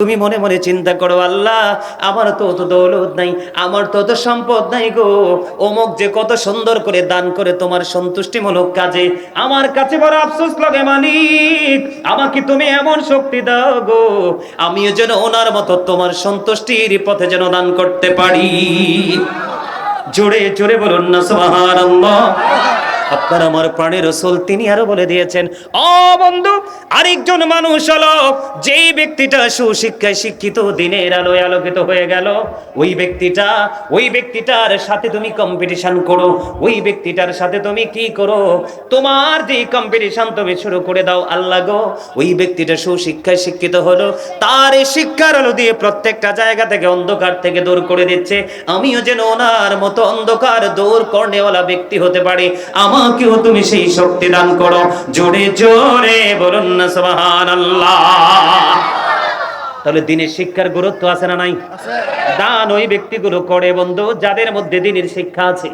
তুমি মনে মনে চিন্তা করো, আল্লাহ আমার তো অত দৌলত নাই, আমার তো অত সম্পদ নাই গো, অমুক যে কত সুন্দর করে দান করে তোমার সন্তুষ্টিমূলক কাজে, আমার কাছে বড় আফসোস লাগে মালিক, আমাকে তুমি এমন শক্তি দাও গো, আমিও যেন ওনার মতো তোমার সন্তুষ্টির পথে যেন দান করতে পারি। জোরে জোরে বলুন না সুবহানাল্লাহ। আপনার আমার প্রাণের রাসূল তিনি আরো বলে দিয়েছেন, ও বন্ধু, আরেকজন মানুষ হলো যেই ব্যক্তিটা সুশিক্ষায় শিক্ষিত, দিনের আলোয় আলোকিত হয়ে গেল, ওই ব্যক্তিটার সাথে তুমি কম্পিটিশন করো, ওই ব্যক্তিটার সাথে তুমি কি করো, তোমার যে কম্পিটিশন তুমি শুরু করে দাও। আল্লাহ গো, ওই ব্যক্তিটা সুশিক্ষায় শিক্ষিত হলো, তার এই শিক্ষার আলো দিয়ে প্রত্যেকটা জায়গা থেকে অন্ধকার থেকে দূর করে দিচ্ছে, আমিও যেন ওনার মতো অন্ধকার দূর করনেওয়ালা ব্যক্তি হতে পারি, আমাকেও তুমি সেই শক্তি দান করো। জোরে জোরে বলুন না সুবহানাল্লাহ। তাহলে দিনের শিক্ষার গুরুত্ব আছে না নাই? দান ওই ব্যক্তিগুলো করে বন্ধু যাদের মধ্যে দিনের শিক্ষা আছে।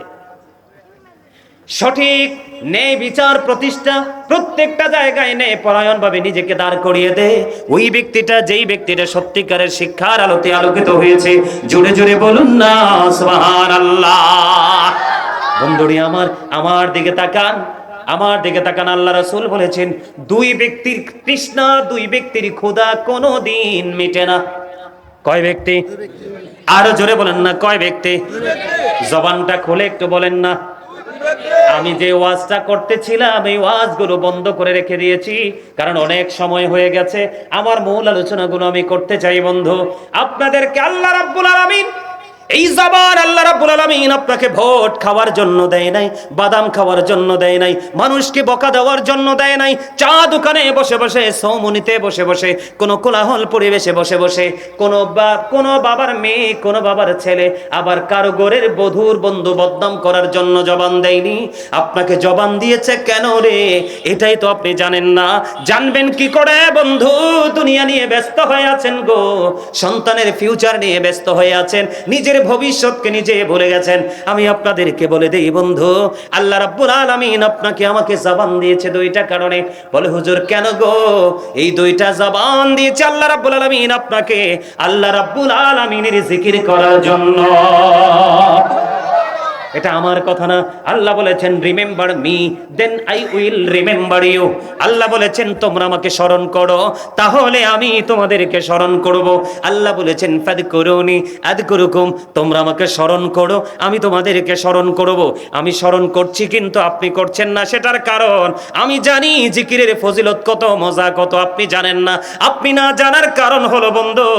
সঠিক ন্যায় বিচার প্রতিষ্ঠা প্রত্যেকটা জায়গায় ন্যায় পরায়ণ ভাবে নিজেকে দাঁড় করিয়ে দেয় ওই ব্যক্তিটা, যেই ব্যক্তিটা সত্যিকারের শিক্ষার আলোতে আলোকিত হয়েছে। জোরে জোরে বলুন না সুবহানাল্লাহ। বন্ধুরি আমার দিকে তাকান, আমার দিকে তাকান। আল্লাহ রাসূল বলেছেন, দুই ব্যক্তির তৃষ্ণা, দুই ব্যক্তির ক্ষুধা কোনোদিন মিটে না। কয় ব্যক্তি? আরো জোরে বলেন না, কয় ব্যক্তি? জবানটা খুলে একটু বলেন না। আমি যে ওয়াজটা করতেছিলাম এই ওয়াজগুলো বন্ধ করে রেখে দিয়েছি, কারণ অনেক সময় হয়ে গেছে। আমার মূল আলোচনাগুলো আমি করতে চাই বন্ধু। আপনাদেরকে আল্লাহ রাব্বুল আলামিন এই জবান, আল্লাহ রাব্বুল আলামিন আপনাকে ভোট খাওয়ার জন্য দেয় নাই, বাদাম খাওয়ার জন্য দেয় নাই, মানুষকে বকা দেওয়ার জন্য দেয় নাই, চা দোকানে বসে বসে, সৌমনিতে বসে বসে, কোন কোলাহল পরিবেশে বসে বসে, কোন বাবার মেয়ে, কোন বাবার ছেলে, আবার কারো ঘরের বধূর বন্ধু বদনাম করার জন্য জবান দেয়নি। আপনাকে জবান দিয়েছে কেন রে? এটাই তো আপনি জানেন না। জানবেন কি করে বন্ধু? দুনিয়া নিয়ে ব্যস্ত হয়ে আছেন গো, সন্তানের ফিউচার নিয়ে ব্যস্ত হয়ে আছেন, নিজের ভবিষ্যৎকে নিজে ভুলে গেছেন। আমি আপনাদেরকে বলে দেই বন্ধু, আল্লাহ রাব্বুল আলামিন আপনাকে আমাকে জবান দিয়েছে দুইটা কারণে। বলে হুজুর কেন গো? এই দুইটা জবান দিয়েছে আল্লাহ রাব্বুল আলামিন আপনাকে আল্লাহ রাব্বুল আলামিনের জিকির করার জন্য। এটা আমার কথা না, আল্লাহ বলেছেন remember me then I will remember you. আল্লাহ বলেছেন তোমরা আমাকে স্মরণ করো, তাহলে আমি তোমাদেরকে স্মরণ করব। আল্লাহ বলেছেন ফাদকুরুনি আযকুরুকুম, তোমরা আমাকে স্মরণ করো, আমি তোমাদেরকে স্মরণ করব। আমি স্মরণ করছি কিন্তু আপনি করছেন না, সেটার কারণ আমি জানি জিকিরের ফজিলত কত, মজা কত, আপনি জানেন না। আপনি না জানার কারণ হলো বন্ধু,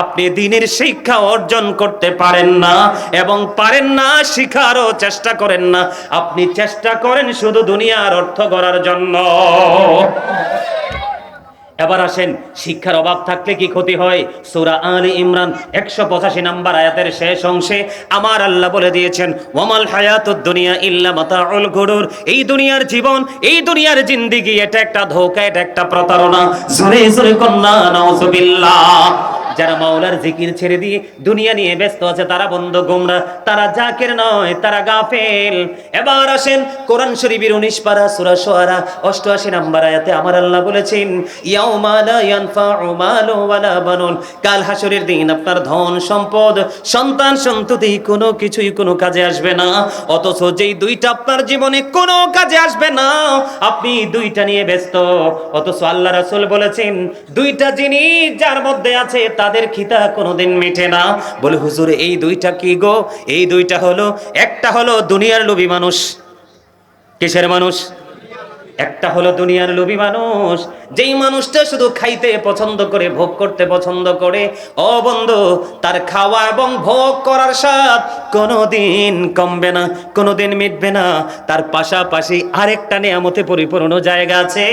আপনি দ্বীনের শিক্ষা অর্জন করতে পারেন না, এবং পারেন না শিক্ষা আরো চেষ্টা করেন না। আপনি চেষ্টা করেন শুধু দুনিয়ার অর্থ গড়ার জন্য। এবার আসেন, শিক্ষার অভাব থাকলে কি ক্ষতি হয়? সূরা আলে ইমরান 185 নম্বর আয়াতের শেষ অংশে আমার আল্লাহ বলে দিয়েছেন, ওয়ামাল হায়াতুদ দুনিয়া ইল্লা মাতাউল গুরুর। এই দুনিয়ার জীবন, এই দুনিয়ার জিন্দেগি, এটা একটা ধোঁকা, এটা একটা প্রতারণা। জোরে জোরে কন্না নাউজুবিল্লাহ। যারা মাওলার জিকির ছেড়ে দিয়ে দুনিয়া নিয়ে ব্যস্ত আছে তারা বন্ধ গোমরা, তারা জাকির নয়, তারা গাফেল। এবার আসেন কোরআন শরীফের 19 পারা সূরা শুআরা 88 নম্বর আয়াতে আমার আল্লাহ বলেছেন, ইয়াউমা লা ইয়ানফাউ মালু ওয়ালা বানুন। কাল হাসরের দিন আপনার ধন সম্পদ, সন্তান সন্ততি কোনো কিছুই কোনো কাজে আসবে না। অথচ যেই দুইটা আপনার জীবনে কোনো কাজে আসবে না, আপনি দুইটা নিয়ে ব্যস্ত। অথচ আল্লাহ রাসূল বলেছেন দুইটা জিনিস যার মধ্যে আছে তাদের খিতা কোনোদিন মিটে না। বলে হুজুর এই দুইটা কি গো? এই দুইটা হলো, একটা হলো দুনিয়ার লোভী মানুষ। কিসের মানুষ? একটা হলো দুনিয়ার লোভী মানুষ, যেই মানুষটা শুধু খাইতে পছন্দ করে, ভোগ করতে পছন্দ করে। ও বন্ধু, তার খাওয়া এবং ভোগ করার স্বাদ কোনোদিন কমবে না, কোনোদিন মিটবে না। তার পাশাপাশি আরেকটা নিয়ামতে পরিপূর্ণ জায়গা আছে,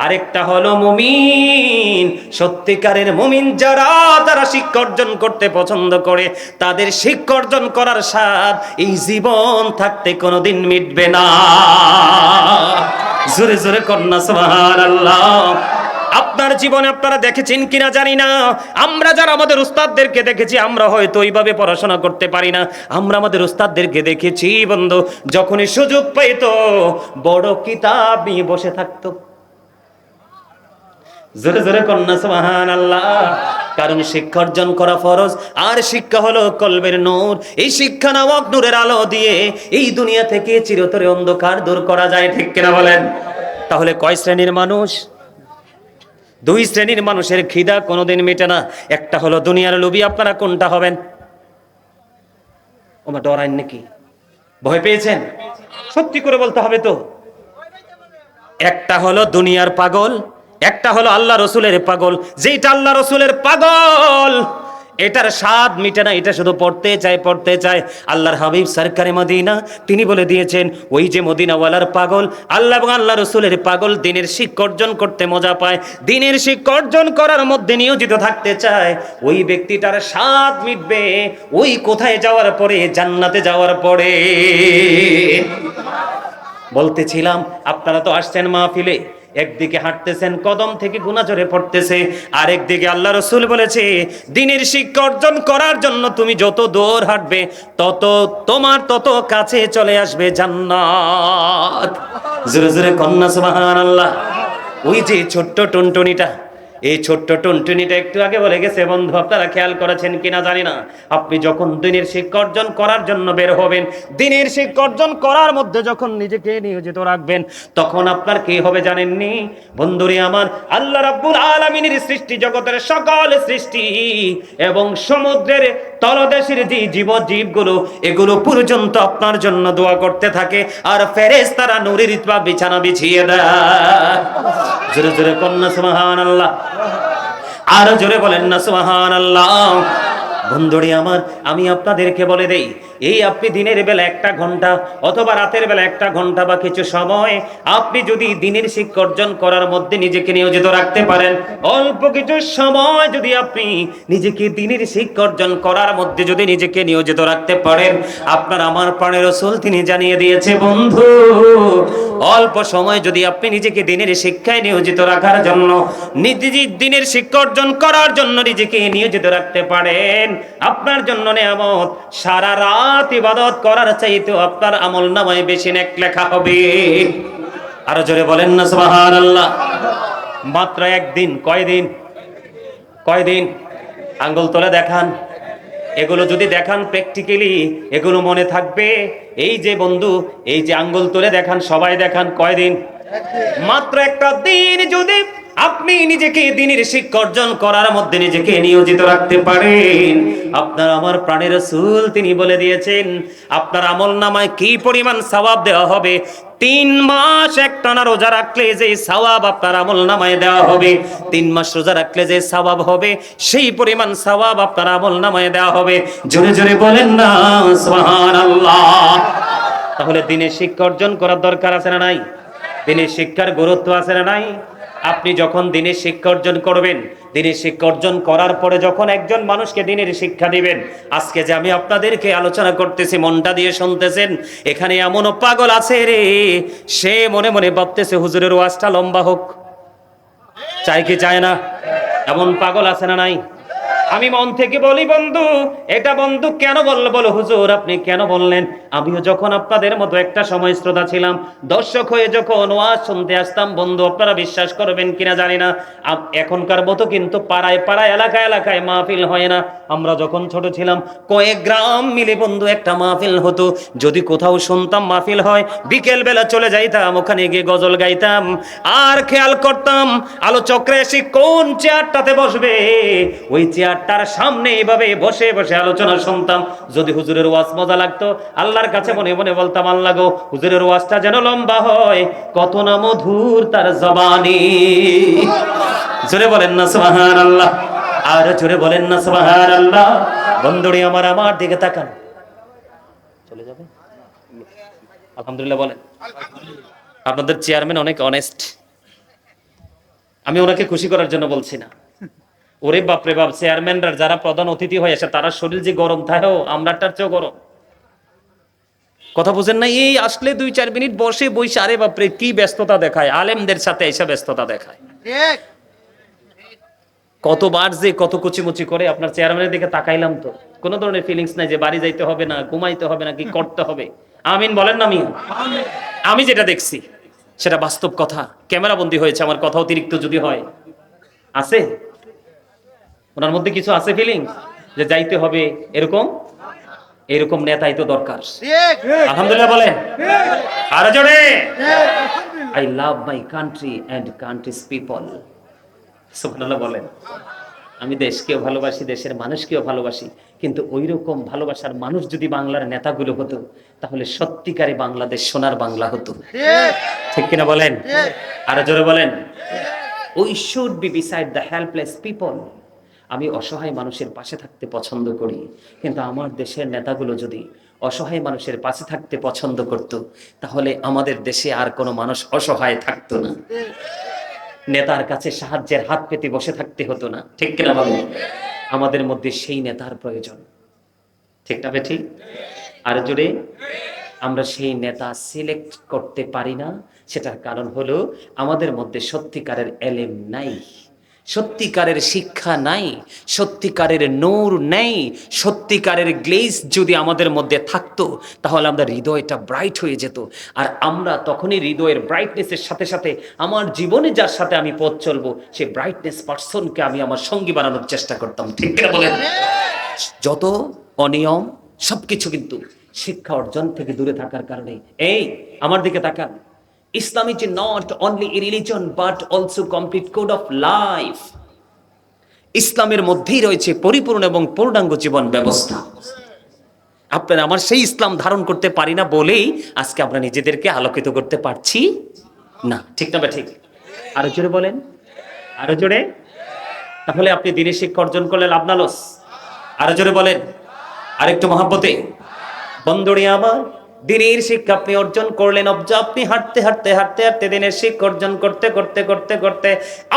আরেকটা হলো মুমিন। সত্যিকারের মুমিন যারা শিক্ষা অর্জন করতে পছন্দ করে, তাদের শিক্ষা অর্জন করার স্বাদ এই জীবন থাকতে কোনোদিন মিটবে না। জোরে জোরে কন্যা সুবহানাল্লাহ। আপনার জীবনে আপনারা দেখেছেন কিনা জানি না, আমরা যারা আমাদের উস্তাদদেরকে দেখেছি, আমরা হয়তো ওইভাবে পড়াশোনা করতে পারি না। আমরা আমাদের উস্তাদদেরকে দেখেছি বন্ধু, যখনই সুযোগ পাইতো বড় কিতাব নিয়ে বসে থাকতো। জোরে জোরে কন্যা সুবহানাল্লাহ। কারণ শিক্ষা অর্জন করা ফরজ, আর শিক্ষা হলো কলবের নূর। এই শিক্ষা নামক নূরের আলো দিয়ে এই দুনিয়া থেকে চিরতরে অন্ধকার দূর করা যায়, ঠিক কিনা বলেন? তাহলে কয় শ্রেণীর মানুষ? দুই শ্রেণীর মানুষের খিদা কোনোদিন মেটে না। একটা হলো দুনিয়ার লোভী, আপনারা কোনটা হবেন? ওমা ডরাইন নাকি? ভয় পেয়েছেন? সত্যি করে বলতে হবে তো। একটা হলো দুনিয়ার পাগল, একটা হলো আল্লাহ রসুলের পাগল। যেটা আল্লাহ রসুলের পাগল, এটার স্বাদ মিটে না, এটা শুধু পড়তে চায় পড়তে চায়। আল্লাহর হাবিব সরকারে মদিনা তিনি বলে দিয়েছেন, ওই যে মদিনাওয়ালার পাগল, আল্লাহ এবং আল্লাহ রসুলের পাগল দিনের শিক্ষা অর্জন করতে মজা পায়, দিনের শিক্ষা অর্জন করার মধ্যে নিয়োজিত থাকতে চায়, ওই ব্যক্তিটার স্বাদ মিটবে ওই কোথায় যাওয়ার পরে? জান্নাতে যাওয়ার পরে। বলতেছিলাম আপনারা তো আসছেন মাহফিলে, একদিকে হাঁটতেছেন কদম থেকে গুনাহ ঝরে পড়তেছে, আর একদিকে আল্লাহ রসুল বলেছে দ্বীনের শিক্ষা অর্জন করার জন্য তুমি যত দূর হাঁটবে তত কাছে চলে আসবে জান্নাত। জোরে জোরে কন্যা সুবহানাল্লাহ। ওই যে ছোট্ট টুনটুনিটা, এই ছোট্ট টুনটুনিটা একটু আগে বলে গেছে, বন্ধু আপনারা খেয়াল করেছেন কিনা জানি না, আপনি যখন দিনের শিক্ষা অর্জন করার জন্য বের হবেন, দিনের শিক্ষা অর্জন করার মধ্যে যখন নিজেকে নিয়োজিত রাখবেন, তখন আপনার কি হবে জানেননি বন্ধুরে আমার? আল্লাহ রাব্বুল আলামিনের সৃষ্টি জগতের সকল সৃষ্টি এবং সমুদ্রের তলদেশের যে জীবগুলো, এগুলো পর্যন্ত আপনার জন্য দোয়া করতে থাকে, আর ফেরেশতারা নূরের বিছানা বিছিয়ে দেয়। জোরে জোরে কন্যা সুবহানাল্লাহ। আরো জোরে বলেন না সুবহানাল্লাহ। বন্ধুরে আমার, আমি আপনাদেরকে বলে দেই, এই আপনি দিনের বেলা 1 ঘন্টা অথবা রাতের বেলা 1 ঘন্টা বা কিছু সময় আপনি যদি দিনের শিক্ষা অর্জন করার মধ্যে নিজেকে নিয়োজিত রাখতে পারেন, অল্প কিছু সময় যদি আপনি নিজেকে দিনের শিক্ষা অর্জন করার মধ্যে যদি নিজেকে নিয়োজিত রাখতে পারেন, আপনার আমার প্রাণের রাসূল তিনি জানিয়ে দিয়েছে, বন্ধু অল্প সময় যদি আপনি নিজেকে দিনের শিক্ষায় নিয়োজিত রাখার জন্য, নিজে দিনের শিক্ষা অর্জন করার জন্য নিজেকে নিয়োজিত রাখতে পারেন, আপনার জন্য নেয়ামত। সারা রাত ইবাদত করার চাইতেও আপনার আমলনামায় বেশি নেক লেখা হবে। আরো জোরে বলেন না সুবহানাল্লাহ। মাত্র একদিন, কয়দিন আঙ্গুল তোলে দেখান। এগুলো যদি দেখান প্র্যাকটিক্যালি, এগুলো মনে থাকবে। এই যে বন্ধু, এই যে আঙ্গুল তুলে দেখান, সবাই দেখান, কয়দিন? মাত্র একটা দিন যদি আপনি নিজেকে দ্বীনের শিক্ষা অর্জন করার মধ্যে নিজেকে নিয়োজিত রাখতে পারেন, আপনার আমার প্রাণের রাসূল তিনি বলে দিয়েছেন আপনার আমলনামায় কি পরিমাণ সওয়াব দেওয়া হবে। 3 মাস একটানা রোজা রাখলে যে সওয়াব আপনার আমলনামায় দেওয়া হবে, 3 মাস রোজা রাখলে যে সওয়াব হবে, সেই পরিমাণ সওয়াব আপনার আমলনামায় দেওয়া হবে। জোরে জোরে বলেন না সুবহানাল্লাহ। তাহলে দ্বীনের শিক্ষা অর্জন করার দরকার আছে না নাই? দ্বীনের শিক্ষার গুরুত্ব আছে না নাই? আপনি যখন দ্বীনের শিক্ষা অর্জন করবেন, দ্বীনের শিক্ষা অর্জন করার পরে যখন একজন মানুষকে দ্বীনের শিক্ষা দিবেন, আজকে যে আমি আপনাদেরকে আলোচনা করতেছি, মনটা দিয়ে শুনতেছেন, এখানে এমনও পাগল আছে রে, সে মনে মনে ভাবতেছে হুজুরের ওয়াজটা লম্বা হোক, চাই কি চায় না? এমন পাগল আছে না নাই? আমি মন থেকে বলি, বন্ধু এটা বন্ধু কেন বলো হুজুর আপনি কেন বললেন? আমিও যখন আপনাদের মতো একটা সময় শ্রোতা ছিলাম, দর্শক হয়ে যখন ওয়াজ শুনতে আসতাম, বন্ধু আপনারা বিশ্বাস করবেন কিনা জানি না, এখনকার মতো কিন্তু পাড়ায় পাড়ায় এলাকায় এলাকায় মাহফিল হয় না। আমরা যখন ছোট ছিলাম কয়েক গ্রাম মিলে বন্ধু একটা মাহফিল হতো। যদি কোথাও শুনতাম মাহফিল হয়, বিকেল বেলা চলে যাইতাম, ওখানে গিয়ে গজল গাইতাম, আর খেয়াল করতাম আলোচক্রে এসে কোন চেয়ারটাতে বসবে, ওই চেয়ারটার সামনে এইভাবে বসে বসে আলোচনা শুনতাম। যদি হুজুরের ওয়াজ মজা লাগতো, আল্লাহর কাছে মনে মনে বলতাম, আল্লাহ গো হুজুরের ওয়াজটা যেন লম্বা হয়, কত না মধুর তার জবানি। জোরে বলেন না সুবহানাল্লাহ। আর জোরে বলেন না সুবহানাল্লাহ। বন্ধুরে আমার দিকে তাকান। চলে যাবে? আলহামদুলিল্লাহ বলেন। আপনাদের চেয়ারম্যান অনেক অনেস্ট, আমি ওনাকে খুশি করার জন্য বলছি না। ওরে বাপরে বাপ, চেয়ারম্যানরা যারা প্রধান অতিথি হয়ে আসে, তারা শরীর যে গরম থাকেও আমরাটার চেয়েও গরম। কথা বুঝেন না? এই আসলে 2-4 মিনিট বসে বইসে, আরে বাপরে কি ব্যস্ততা দেখায়, আলেমদের সাথে এসে ব্যস্ততা দেখায়। কতবার যে কত কুচিমুচি করে। আপনার চেয়ারম্যানের দিকে তাকাইলাম তো কোনো ধরনের ফিলিংস নাই যে বাড়ি যাইতে হবে না, ঘুমাইতে হবে না, কি করতে হবে। আমিন বলেন না? আমি যেটা দেখছি সেটা বাস্তব কথা, ক্যামেরা বন্দী হয়েছে, আমার কথা অতিরিক্ত যদি হয় আছে? ওনার মধ্যে কিছু আছে ফিলিংস যে যাইতে হবে এরকম? এরকম নেতাই তো দরকার। আলহামদুলিল্লাহ বলেন আরো জোরে। I love my country and countries people. সুবহানাল্লাহ বলেন। আমি দেশকেও ভালোবাসি, দেশের মানুষকেও ভালোবাসি, কিন্তু ওই রকম ভালোবাসার মানুষ যদি বাংলার নেতাগুলো হতো, তাহলে সত্যিকারে বাংলাদেশ সোনার বাংলা হতো। ঠিক কিনা বলেন? আরো জোরে বলেন। We should be beside the helpless people. আমি অসহায় মানুষের পাশে থাকতে পছন্দ করি, কিন্তু আমার দেশের নেতাগুলো যদি অসহায় মানুষের পাশে থাকতে পছন্দ করত, তাহলে আমাদের দেশে আর কোনো মানুষ অসহায় থাকতো না। নেতার কাছে সাহায্যের হাত পেতে বসে থাকতে হতো না। ঠিক কিনা বলেন? আমাদের মধ্যে সেই নেতার প্রয়োজন। ঠিক না ঠিক? আর জোরে। আমরা সেই নেতা সিলেক্ট করতে পারি না, সেটার কারণ হলো আমাদের মধ্যে সত্যিকারের এলেম নাই, সত্যিকারের শিক্ষা নাই, সত্যিকারের নূর নেই। সত্যিকারের গ্লেজ যদি আমাদের মধ্যে থাকতো, তাহলে আমরা হৃদয়টা ব্রাইট হয়ে যেত। আর আমরা তখনই হৃদয়ের ব্রাইটনেসের সাথে সাথে আমার জীবনে যার সাথে আমি পথ চলবো, সেই ব্রাইটনেস পার্সনকে আমি আমার সঙ্গী বানানোর চেষ্টা করতাম। ঠিক কিনা বলেন? যত অনিয়ম সবকিছু কিন্তু শিক্ষা অর্জন থেকে দূরে থাকার কারণে। এই আমার দিকে তাকান। Islam is not only a religion but also complete code of life. ইসলামের মধ্যেই রয়েছে পরিপূর্ণ এবং পূর্ণাঙ্গ জীবন ব্যবস্থা। আপনারা আমার সেই ইসলাম ধারণ করতে পারি না বলেই আজকে আমরা নিজেদেরকে আলোকিত করতে পারছি না। ঠিক না? ঠিক। আরো জোরে বলেন, আরো জোরে। তাহলে আপনি দিনের শিক্ষা অর্জন করলে লাভ না লস? আরো জোরে বলেন, আরেকটু মহাব্বতে। বন্ধুরে আমার, দিনের শিক্ষা আপনি অর্জন করলেন, আপনি হাঁটতে হাঁটতে হাঁটতে হাঁটতে দিনের শিক্ষা অর্জন করতে করতে করতে করতে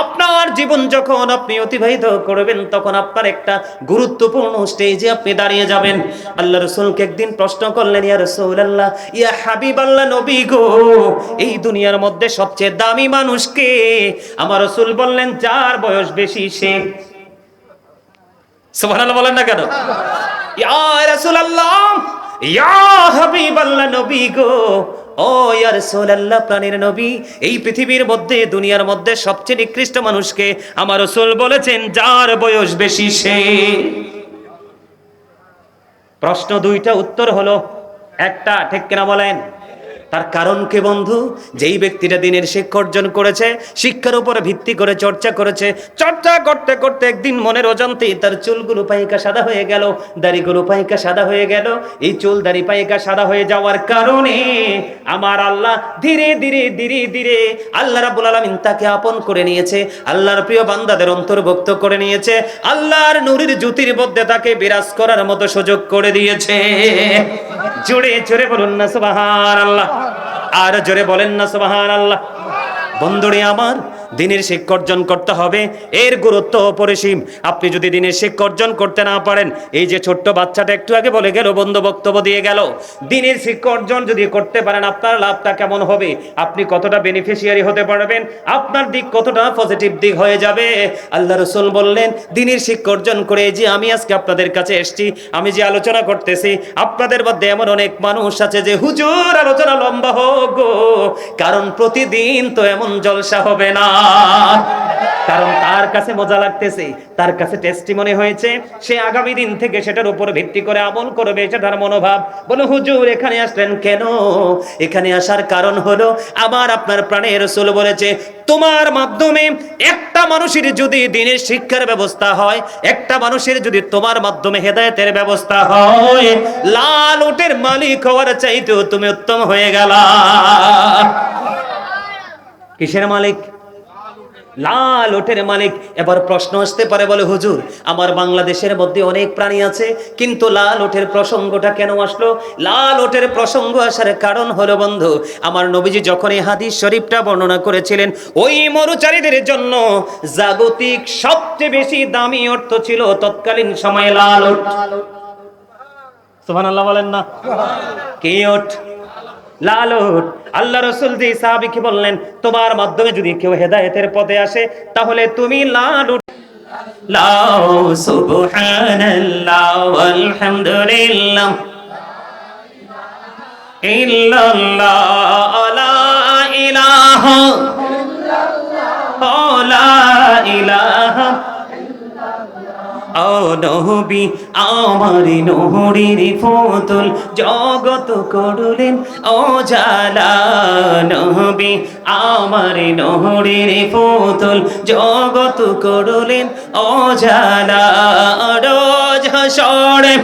আপনার জীবন যখন আপনি অতিবাহিত করবেন, তখন আপনার একটা গুরুত্বপূর্ণ স্টেজে আপনি দাঁড়িয়ে যাবেন। আল্লাহ রাসূলকে একদিন প্রশ্ন করলেন, ইয়া রাসূলুল্লাহ, ইয়া হাবিবাল্লাহ, নবী গো, এই দুনিয়ার মধ্যে সবচেয়ে দামি মানুষ কে? আমার রাসূল বললেন, যার বয়স বেশি সে। সুবহানাল্লাহ বলেন না কেন? ইয়া রাসূলুল্লাহ, ইয়া হাবিবাল্লাহ, নবী গো, ও ইয়া রাসূলুল্লাহ, প্রাণের নবী, এই পৃথিবীর মধ্যে দুনিয়ার মধ্যে সবচেয়ে নিকৃষ্ট মানুষকে? আমার রাসূল বলেছেন, যার বয়স বেশি সে। প্রশ্ন দুইটা, উত্তর হলো একটা। ঠিক কিনা বলেন? তার কারণ কি বন্ধু? যেই ব্যক্তিটা দিনের শিক্ষা অর্জন করেছে, শিক্ষার উপরে ভিত্তি করে চর্চা করেছে, চর্চা করতে করতে একদিন মনের অজান্তেই তার চুলগুলো পাইকা সাদা হয়ে গেল, দাড়িগুলো পাইকা সাদা হয়ে গেল। এই চুল দাড়ি পাইকা সাদা হয়ে যাওয়ার কারণে আমার আল্লাহ ধীরে ধীরে ধীরে ধীরে আল্লাহ রাব্বুল আলামিন তাকে আপন করে নিয়েছে, আল্লাহর প্রিয় বান্দাদের অন্তর্ভুক্ত করে নিয়েছে, আল্লাহর নূরের জ্যোতির মধ্যে তাকে বিরাজ করার মতো সুযোগ করে দিয়েছে। জোরে জোরে বলুন না সুবহানাল্লাহ। আর জোরে বলেন না সুবহানাল্লাহ। বন্ধুরে আমার, দিনের শিক্ষা অর্জন করতে হবে, এর গুরুত্ব অপরিসীম। আপনি যদি দিনের শিক্ষা অর্জন করতে না পারেন, এই যে ছোট্ট বাচ্চাটা একটু আগে বলে গেল, বন্ধু বক্তব্য দিয়ে গেল, দিনের শিক্ষা অর্জন যদি করতে পারেন, আপনার লাভটা কেমন হবে, আপনি কতটা বেনিফিশিয়ারি হতে পারবেন, আপনার দিক কতটা পজিটিভ দিক হয়ে যাবে। আল্লাহ রাসূল বললেন, দিনের শিক্ষা অর্জন করে যে আমি আজকে আপনাদের কাছে এসেছি, আমি যে আলোচনা করতেছি, আপনাদের মধ্যে এমন অনেক মানুষ আছে যে হুজুর আলোচনা লম্বা হোক গো, কারণ প্রতিদিন তো এমন জলসা হবে না। কারণ তার কাছে মজা লাগতেছে, তার কাছে টেস্টিমনি হয়েছে, সে আগামী দিন থেকে সেটার উপর ভিত্তি করে আমল করবে, সেটার মনোভাব। বলে হুজুর এখানে আসলেন কেন? এখানে আসার কারণ হলো আমার আপনার প্রাণের রাসূল বলেছে, তোমার মাধ্যমে একটা মানুষের যদি দিনের শিক্ষার ব্যবস্থা হয়, একটা মানুষের যদি তোমার মাধ্যমে হেদায়েতের ব্যবস্থা হয়, লাল উটের মালিক হওয়ার চাইতেও তুমি উত্তম হয়ে গেলা। কিসের মালিক? লাল ওটের মালিক। এবার প্রশ্ন আসতে পারে, বলে হুজুর আমার বাংলাদেশের মধ্যে অনেক প্রাণী আছে, কিন্তু লাল ওটের প্রসঙ্গটা কেন আসলো? লাল ওটের প্রসঙ্গ আসার কারণ হলো বন্ধু, আমার নবীজি যখন এই হাদিস শরীফটা বর্ণনা করেছিলেন, ওই মরুচারীদের জন্য জাগতিক সবচেয়ে বেশি দামি অর্থ ছিল তৎকালীন সময়ে লাল ওট। সুবহানাল্লাহ বলেন না? কি ওট? লাল উট। আল্লাহ রাসূল যে সাহাবীকে বললেন, তোমার মাধ্যমে যদি কেউ হেদায়েতের পথে আসে, তাহলে তুমি লাল উট। লাউ সুবহানাল্লাহ ওয়ালহামদুলিল্লাহ ইল্লাল্লাহ লা ইলাহা ইল্লাল্লাহ লা ইলাহা ও নবী আমার নহরির ফুতুল জগত করলেন ও জালা নবী আমার নহরির ফুতুল জগত করলেন ও জালা রোজ হাসরে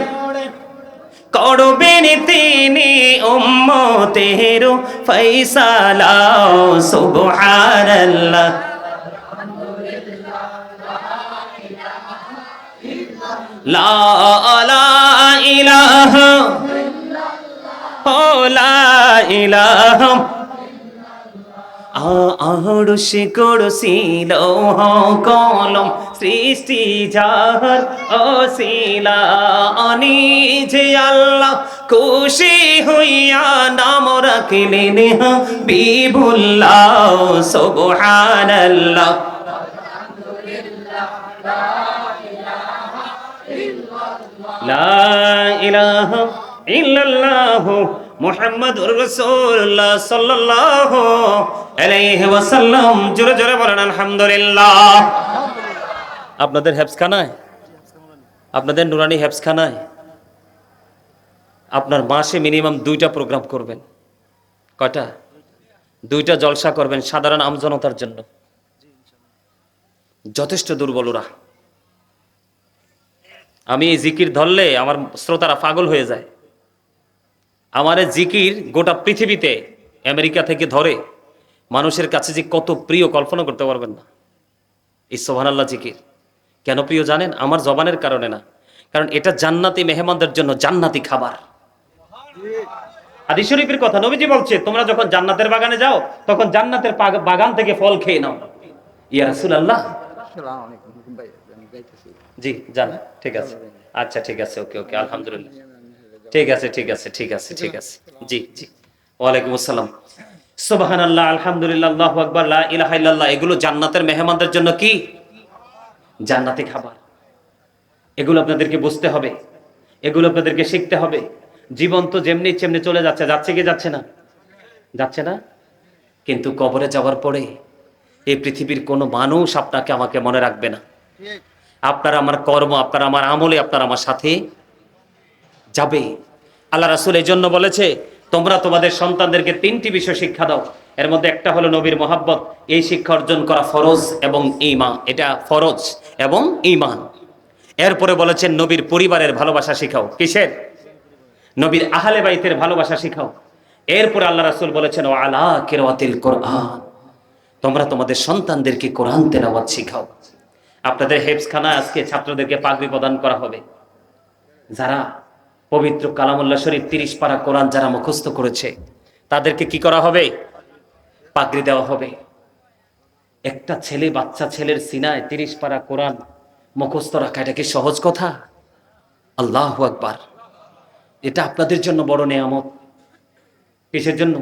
করবেন তিনি উম্মতের ফয়সালা সুবহানাল্লাহ লা ইলাহা ও লা ইলাহা আরশে কুরসি লৌহ কলম সৃষ্টি যাহার অসিলা নিজে আল্লাহ খুশি হইয়া নাম রাখিলেন হাবিবুল্লাহ সুবহানাল্লাহ লা ইলাহা ইল্লাল্লাহ মুহাম্মাদুর রাসূলুল্লাহ সাল্লাল্লাহু আলাইহি ওয়াসাল্লাম। জোরে জোরে বলেন আলহামদুলিল্লাহ। আপনাদের হেফজখানায়, আপনাদের নুরানি হেফজখানায় আপনার মাসে মিনিমাম 2টা প্রোগ্রাম করবেন। কয়টা? 2টা জলসা করবেন সাধারণ আমজনতার জন্য। যথেষ্ট দুর্বল ওরা। আমি এই জিকির ধরলে আমার শ্রোতারা পাগল হয়ে যায়। আমার এই জিকির গোটা পৃথিবীতে আমেরিকা থেকে ধরে মানুষের কাছে যে কত প্রিয় কল্পনা করতে পারবেন না। এই সুবহানাল্লাহ জিকির কেন প্রিয় জানেন? আমার জবানের কারণে না, কারণ এটা জান্নাতি মেহমানদের জন্য জান্নাতি খাবার। হাদিস শরীফের কথা, নবীজি বলছে তোমরা যখন জান্নাতের বাগানে যাও তখন জান্নাতের বাগান থেকে ফল খেয়ে নাও। ইয়া রাসূলুল্লাহ, জি যান, ঠিক আছে, আচ্ছা ঠিক আছে, ওকে ওকে, আলহামদুলিল্লাহ, ঠিক আছে ঠিক আছে ঠিক আছে ঠিক আছে, জি জি, ওয়ালাইকুম আসসালাম। সুবহানাল্লাহ, আলহামদুলিল্লাহ, আল্লাহু আকবার, লা ইলাহা ইল্লাল্লাহ, এগুলো জান্নাতের মেহমানদের জন্য কি? জান্নাতি খাবার। এগুলো আপনাদেরকে বুঝতে হবে, এগুলো আপনাদেরকে শিখতে হবে। জীবন তো যেমনি চেমনি চলে যাচ্ছে, যাচ্ছে কি যাচ্ছে না? যাচ্ছে না। কিন্তু কবরে যাওয়ার পরে এই পৃথিবীর কোনো মানুষ আপনাকে আমাকে মনে রাখবে না। আপনার আমার কর্ম, আপনার আমার আমলে আপনার আমার সাথে যাবে। আল্লাহ রাসূল এই জন্য বলেছে তোমরা তোমাদের সন্তানদেরকে 3টি বিষয় শিক্ষা দাও। এর মধ্যে একটা হলো নবীর মহব্বত। এই শিক্ষা অর্জন করা ফরজ এবং ঈমান, এটা ফরজ এবং ঈমান। এরপরে বলেছেন নবীর পরিবারের ভালোবাসা শিখাও। কিসের? নবীর আহলে বাইতের ভালোবাসা শিখাও। এরপরে আল্লাহ রাসূল বলেছেন ওয়া আলা কিরাতিল কোরআন, তোমরা তোমাদের সন্তানদেরকে কোরআন তেলাওয়াত শিখাও। আপনাদের হেফজখানা আজকে ছাত্রদেরকে পাগড়ি প্রদান করা হবে। যারা পবিত্র কালামুল্লাহ শরীফ 30 পারা কোরআন যারা মুখস্থ করেছে তাদেরকে কি করা হবে? পাগড়ি দেওয়া হবে। একটা ছেলে, বাচ্চা ছেলের সিনায় 30 পারা কোরআন মুখস্থ রাখা, এটা কি সহজ কথা? আল্লাহু আকবার। এটা আপনাদের জন্য বড় নেয়ামত। কিসের জন্য?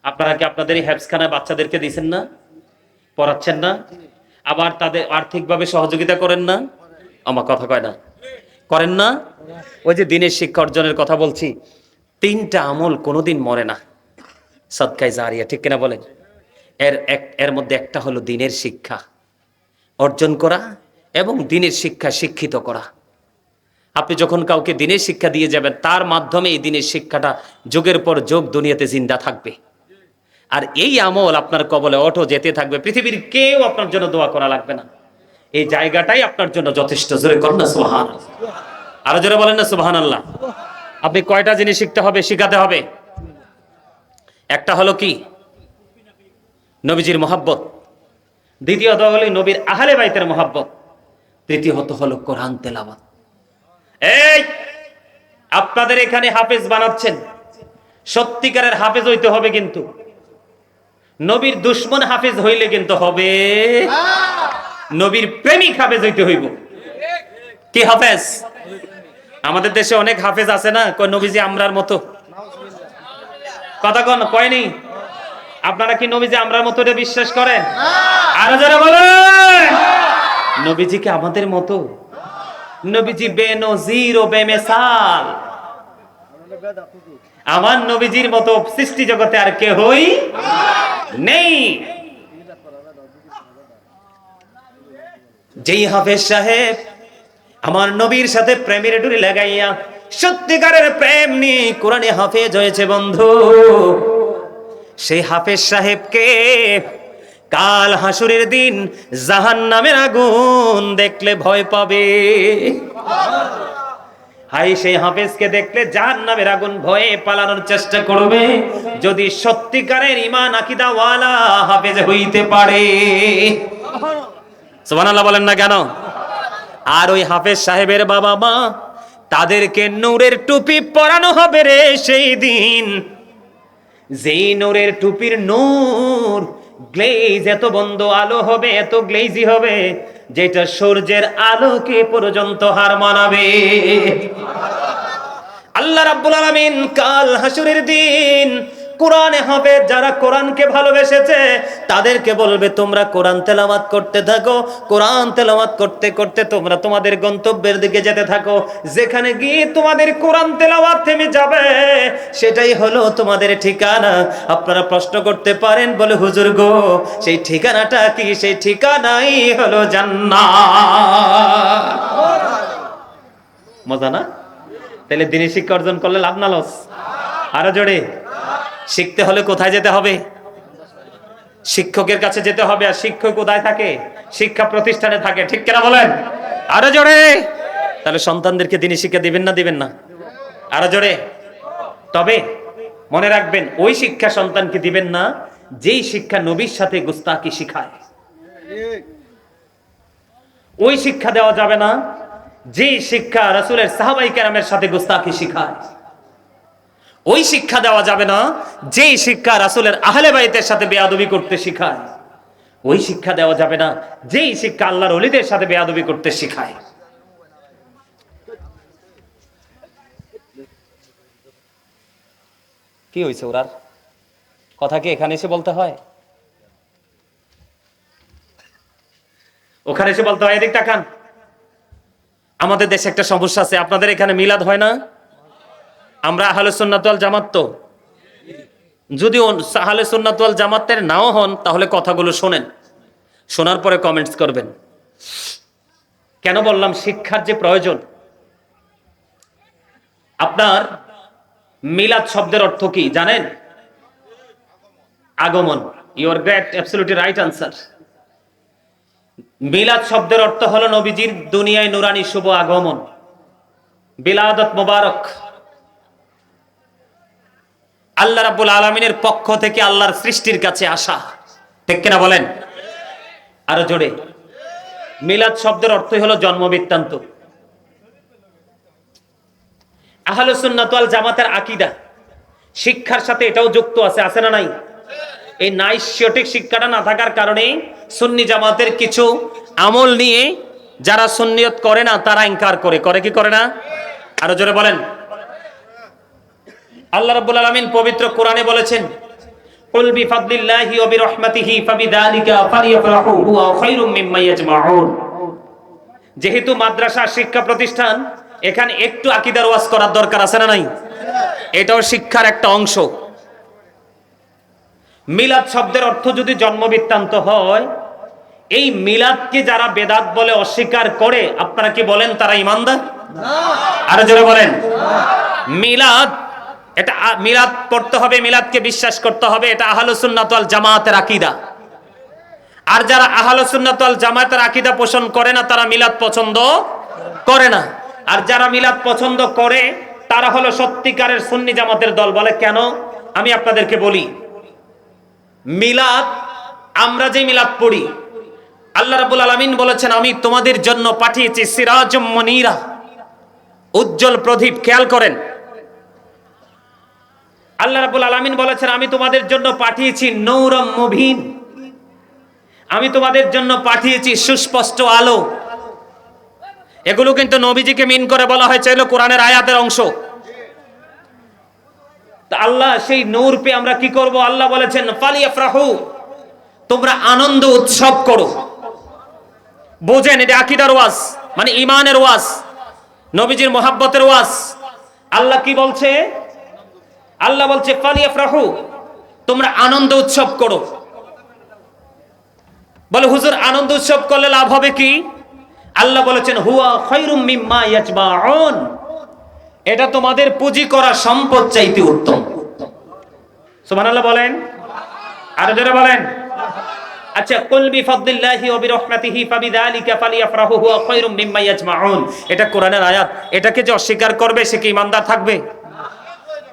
আপনারা কি আপনাদের এই হেফজখানায় বাচ্চাদেরকে দিচ্ছেন না, পড়াচ্ছেন না, আবার তাদের আর্থিকভাবে সহযোগিতা করেন না? আমার কথা কয় না, করেন না? ওই যে দিনের শিক্ষা অর্জনের কথা বলছি, 3টা আমল কোনোদিন মরে না, সদকায়ে জারিয়া, ঠিক কিনা বলেন? এর মধ্যে একটা হলো দিনের শিক্ষা অর্জন করা এবং দিনের শিক্ষা শিক্ষিত করা। আপনি যখন কাউকে দিনের শিক্ষা দিয়ে যাবেন তার মাধ্যমে এই দিনের শিক্ষাটা যুগের পর যুগ দুনিয়াতে জিন্দা থাকবে। আর এই আমল আপনার কবলে অটো যেতে থাকবে। পৃথিবীর কেউ আপনার জন্য দোয়া করা লাগবে না। এই জায়গাটাই আপনার জন্য যথেষ্ট। জোরে করেন না সুবহানাল্লাহ, আরো জোরে বলেন না সুবহানাল্লাহ। আপনি কয়টা জিনিস শিখতে হবে, শিখাতে হবে? একটা হলো কি? নবীজির মহব্বত। দ্বিতীয়ত হলো নবীর আহলে বাইতের মহব্বত। তৃতীয়ত হলো কোরআন তেলাওয়াত। এই আপনাদের এখানে হাফেজ বানাচ্ছেন, সত্যিকারের হাফেজ হইতে হবে, কিন্তু নবীর দুশমন হাফেজ হইলে কিন্তু হবে, নবীর প্রেমিক হাফেজ হইতে হইব। কি হাফেজ? আমাদের দেশে অনেক হাফেজ আছে না, কয় নবীজি আমরার মতো। কথা কোন কয়নি? আপনারা কি নবীজি আমরার মতো এটা বিশ্বাস করেন? আরো যারা বলেন নবীজি কি আমাদের মতো? নবীজি বেনজির ও বেমিসাল। আমার নবীজির মতো সৃষ্টি জগতে আর কেহই নেই। যেই হাফেজ সাহেব আমার নবীর সাথে প্রেমের ডুরি লাগাইয়া সত্যিকারের প্রেম নিয়ে কোরআনে হাফেজ হয়েছে বন্ধু, সেই হাফেজ সাহেবকে কাল হাসুরের দিন জাহান্নামের আগুন দেখলে ভয় পাবে। হাই, সেই হাফেজকে দেখলে জাহান্নামের আগুন ভয়ে পালানোর চেষ্টা করবে, যদি সত্যিকারের ঈমান আকীদা ওয়ালা হাফেজ হইতে পারে। সুবহানাল্লাহ বলেন না কেন? আর ওই হাফেজ সাহেবের বাবা মা, তাদেরকে নূরের টুপি পরানো হবে রে সেই দিন, যেই নূরের টুপির নূর গ্লেজ এত বন্ধ আলো হবে, এত গ্লেজি হবে, যেটা সূর্যের আলোকে পর্যন্ত হার মানাবে। আল্লাহ রাব্বুল আলামিন কাল হাসরের দিন কোরআনে হবে যারা কোরআনকে ভালোবেসেছে তাদেরকে বলবে, তোমরা কোরআন তেলাওয়াত করতে থাকো, কোরআন তেলাওয়াত করতে করতে তোমরা তোমাদের গন্তব্যের দিকে যেতে থাকো। যেখানে গিয়ে তোমাদের কোরআন তেলাওয়াত থেমে যাবে সেটাই হলো তোমাদের ঠিকানা। আপনারা প্রশ্ন করতে পারেন, বলে হুজুর গো, সেই ঠিকানাটা কি? সেই ঠিকানাই হলো জান্নাত। মজা না? তাহলে দিনী শিক্ষা অর্জন করলে লাভ না লস? আরো জোরে। শিখতে হলে কোথায় যেতে হবে? শিক্ষকের কাছে যেতে হবে। আর শিক্ষক কোথায় থাকে? শিক্ষা প্রতিষ্ঠানে থাকে। ঠিক কিনা বলেন? আরো জোরে। তাহলে সন্তানদেরকে দিনী শিক্ষা দিবেন না দিবেন না? আরো জোরে। তবে মনে রাখবেন, ওই শিক্ষা সন্তানকে দিবেন না যেই শিক্ষা নবীর সাথে গুস্তাকি শিখায়। ওই শিক্ষা দেওয়া যাবে না যে শিক্ষা রাসূলের সাহাবায়ে কেরামের সাথে গুস্তাকি শিখায়। ওই শিক্ষা দেওয়া যাবে না যেই শিক্ষা রাসূলের আহলে বাইতের সাথে বেয়াদবি করতে শিখায়। ওই শিক্ষা দেওয়া যাবে না যেই শিক্ষা আল্লাহর ওলিদের সাথে বেয়াদবি করতে শিখায়। কি হয়েছে ওরার কথা? কি এখানে এসে বলতে হয়? ওখানে এসে বলতে হয়? এদিক তাকান। আমাদের দেশে একটা সমস্যা আছে। আপনাদের এখানে মিলাদ হয় না? আমরা আহলে সুন্নাত ওয়াল জামাত, তো যদি আহলে সুন্নাত ওয়াল জামাতের নাও হন তাহলে কথাগুলো শোনেন, শোনার পরে কমেন্টস করবেন। কেন বললাম শিক্ষার যে প্রয়োজন? আপনার মিলাদ শব্দের অর্থ কি জানেন? আগমন। Your great absolutely right answer. মিলাদ শব্দের অর্থ হলো নবীজির দুনিয়ায় নুরানি শুভ আগমন, বিলাদত মুবারক। আল্লাহ রাব্বুল আলামিনের পক্ষ থেকে আল্লাহর সৃষ্টির কাছে আসা। ঠিক কিনা বলেন? আরো জোরে। মিলাদ শব্দের অর্থই হলো জন্ম বৃত্তান্ত। আহলে সুন্নাত ওয়াল জামাতের আকীদা শিক্ষার সাথে এটাও যুক্ত আছে, আছে না নাই? এই নাইসিওটিক শিক্ষাটা না থাকার কারণে সুন্নি জামাতের কিছু আমল নিয়ে যারা সুন্নিয়ত করে না তারা ইনকার করে। করে কি করে না? আরো জোরে বলেন। আল্লাহ রাব্বুল আলামিন পবিত্র কোরআনে বলেছেন, কুল বিফাদলিল্লাহি ওয়া বিরহমাতিহি ফাবিযালিকা ফালইফরাহু হুয়া খায়রুম মিম্মা ইয়াজমাউন। যেহেতু মাদ্রাসা শিক্ষা প্রতিষ্ঠান, এখানে একটু আকীদার ওয়াজ করার দরকার আছে না নাই? এটাও শিক্ষার একটা অংশ। মিলাদ শব্দের অর্থ যদি জন্ম বৃত্তান্ত হয়, এই মিলাদকে যারা বেদাত বলে অস্বীকার করে, আপনারা কি বলেন তারা ঈমানদার? আরো জোরে বলেন। মিলাদ, এটা মিলাদ পড়তে হবে, মিলাদকে বিশ্বাস করতে হবে, এটা আহলুস সুন্নাত ওয়াল জামাতের আকীদা। আর যারা আহলুস সুন্নাত ওয়াল জামাতের আকীদা পোষণ করে না তারা মিলাদ পছন্দ করে না। আর যারা মিলাদ পছন্দ করে তারা হলো সত্যিকারের সুন্নি জামাতের দল। বলে কেন? আমি আপনাদেরকে বলি। মিলাদ, আমরা যে মিলাদ পড়ি, আল্লাহ রাব্বুল আলামিন বলেছেন, আমি তোমাদের জন্য পাঠিয়েছি সিরাজুম মুনীরা, উজ্জ্বল প্রদীপ। খেয়াল করেন, আল্লাহ রাব্বুল আলামিন বলেছেন, আমি তোমাদের জন্য পাঠিয়েছি নূরম মুবিন, আমি তোমাদের জন্য পাঠিয়েছি সুস্পষ্ট আলো। এগুলো কিন্তু নবীজিকে মিন করে বলা হয়েছে, এগুলো কোরআনের আয়াতের অংশ। তা আল্লাহ সেই নূর পেয়ে আমরা কি করব? আল্লাহ বলেছেন, ফালিয়াফরাহু, তোমরা আনন্দ উৎসব করো। বোঝেন, এটা আকীদার ওয়াজ, মানে ঈমানের ওয়াজ, নবীজির মুহাব্বতের ওয়াজ। আল্লাহ কি বলছে? আল্লাহ বলছে ফালিয়াফরাহু, তোমরা আনন্দ উৎসব করো। বলে হুজুর, আনন্দ উৎসব করলে লাভ হবে কি? আল্লাহ বলেছেন হুয়া খায়রুম মিম্মা ইয়াজমাউন, এটা তোমাদের পুঁজি করা সম্পদ চাইতে উত্তম। সুবহানাল্লাহ বলেন, আরো জোরে বলেন। আচ্ছা, কুল বিফাদলিল্লাহি ওয়া বিরহমাতিহি ফাবিযালিকা ফালিয়াফরাহু হুয়া খায়রুম মিম্মা ইয়াজমাউন, এটা কোরআনের আয়াত। এটাকে যে অস্বীকার করবে সে কি ঈমানদার থাকবে?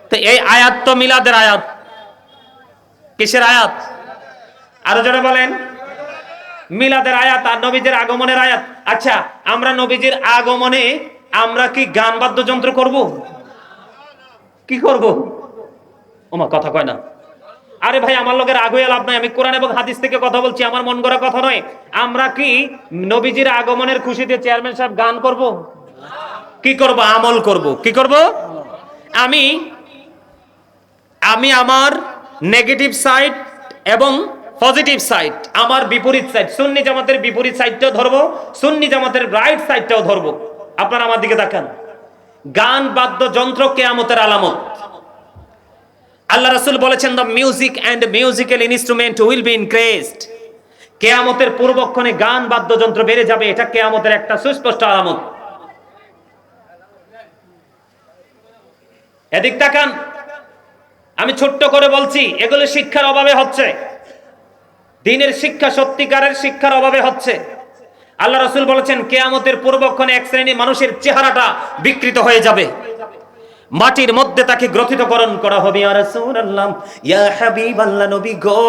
তো এই আয়াত তো মিলাদের আয়াত। কিসের আয়াত? আরো জোরে বলেন। মিলাদের আয়াত আর নবীজির আগমনের আয়াত। আচ্ছা, আমরা নবীজির আগমনে আমরা কি গান বাদ্যযন্ত্র করব? কি করব? ওমা কথা কয় না। আরে ভাই, আমার লোকের আগুয়ে লাভ নাই, আমি কোরআন এবং হাদিস থেকে কথা বলছি, আমার মন গড়া কথা নয়। আমরা কি নবীজির আগমনের খুশিতে চেয়ারম্যান সাহেব গান করব? কি করব? আমল করব। কি করব? আমি আমার নেগেটিভ সাইড এবং পজিটিভ সাইড, আমার বিপরীত সাইড, সুন্নি জামাতের বিপরীত সাইডটাও ধরবো, সুন্নি জামাতের রাইট সাইডটাও ধরবো। আপনারা আমার দিকে তাকান। গান বাদ্যযন্ত্র কিয়ামতের আলামত। আল্লাহ রাসূল বলেছেন the music and musical instrument will be increased. কিয়ামতের পূর্বক্ষণে গান বাদ্যযন্ত্র বেড়ে যাবে, এটা কিয়ামতের একটা সুস্পষ্ট আলামত। এদিক তাকান। আমি ছোট্ট করে বলছি, এগুলো শিক্ষার অভাবে হচ্ছে, দ্বীনের শিক্ষা, সত্যিকারের শিক্ষার অভাবে হচ্ছে। আল্লাহ রাসূল বলেছেন কিয়ামতের পূর্বক্ষণে এক শ্রেণীর মানুষের চেহারাটা বিকৃত হয়ে যাবে, মাটির মধ্যে তাকে গ্রথিতকরণ করা হবে। ইয়া রাসূলুল্লাহ, ইয়া হাবিবাল্লাহ, নবী গো,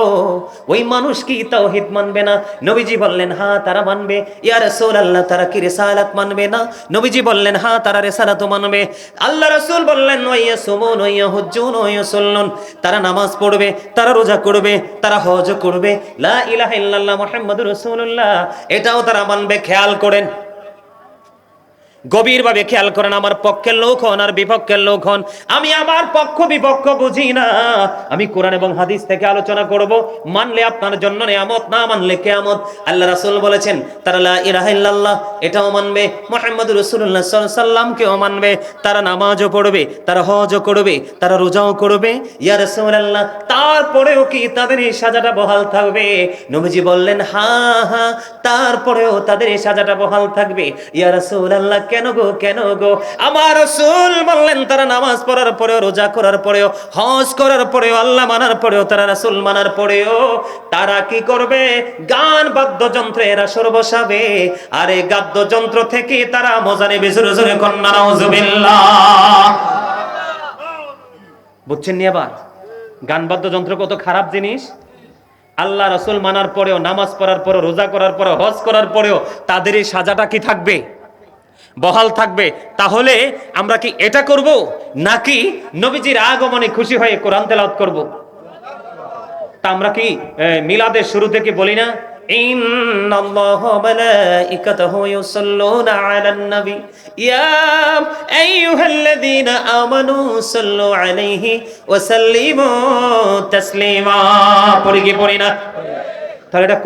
ওই মানুষ কি তাওহীদ মানবে না? নবীজি বললেন হ্যাঁ তারা মানবে। ইয়া রাসূলুল্লাহ, তারা কি রিসালাত মানবে না? নবীজি বললেন হ্যাঁ তারা রিসালাতও মানবে। আল্লাহ রাসূল বললেন ওয়া সুমুন ওয়া হুজ্জুন ওয়া সুল্লুন, তারা নামাজ পড়বে, তারা রোজা করবে, তারা হজ করবে, লা ইলাহা ইল্লাল্লাহ মুহাম্মাদুর রাসূলুল্লাহ, এটাও তারা মানবে। খেয়াল করেন, গভীরভাবে খেয়াল করেন। আমার পক্ষের লোক হন আর বিপক্ষের লোক হন, আমি আমার পক্ষ বিপক্ষ বুঝি না। আমি কোরআন এবং হাদিস থেকে আলোচনা করব। মানলে আপনার জন্য নিয়ামত, না মানলে কিয়ামত। আল্লাহ রাসূল বলেছেন তারা লা ইলাহা ইল্লাল্লাহ এটাও মানবে, মুহাম্মাদুর রাসূলুল্লাহ সাল্লাল্লাহু আলাইহি সাল্লামকেও মানবে, তারা নামাজও পড়বে, তারা হজও করবে, তারা রোজাও করবে। ইয়া রাসূলুল্লাহ, তারপরেও কি তাদের এই সাজাটা বহাল থাকবে? নবীজি বললেন হ্যাঁ হ্যাঁ, তারপরেও তাদের এই সাজাটা বহাল থাকবে। ইয়া রাসূলুল্লাহ, কেন গো কেন গো? আমার রাসূল বললেন তারা নামাজ পড়ার পরেও, রোজা করার পরেও, হজ করার পরেও, আল্লাহ মানার পরেও, তারা রাসূল মানার পরেও তারা কি করবে? গান বাদ্যযন্ত্রে এরা সুর বসাবে, আর এই বাদ্যযন্ত্র থেকে তারা মজা নেবে। জোরে জোরে কন্যা নাউজুবিল্লাহ। বুঝছেন নি? আবার গান বাদ্যযন্ত্র কত খারাপ জিনিস। আল্লাহ রাসূল মানার পরেও, নামাজ পড়ার পরেও, রোজা করার পরেও, হজ করার পরেও তাদের এই সাজাটা কি থাকবে? বহাল থাকবে। তাহলে আমরা কি এটা করব, নাকি নবীজির আগমনে খুশি হয়ে কোরআন তেলাওয়াত করব? তা আমরা কি মিলাদের শুরু থেকে বলি না ইন্নাল্লাহা ওয়া মালাইকাতাহু ইউসাল্লুনা আলান নবী ইয়া আইয়ুহাল্লাযীনা আমানু সাল্লু আলাইহি ওয়া সাল্লিমু তাসলিমা? পড়ি কি পড়ি না? তাহলে এটা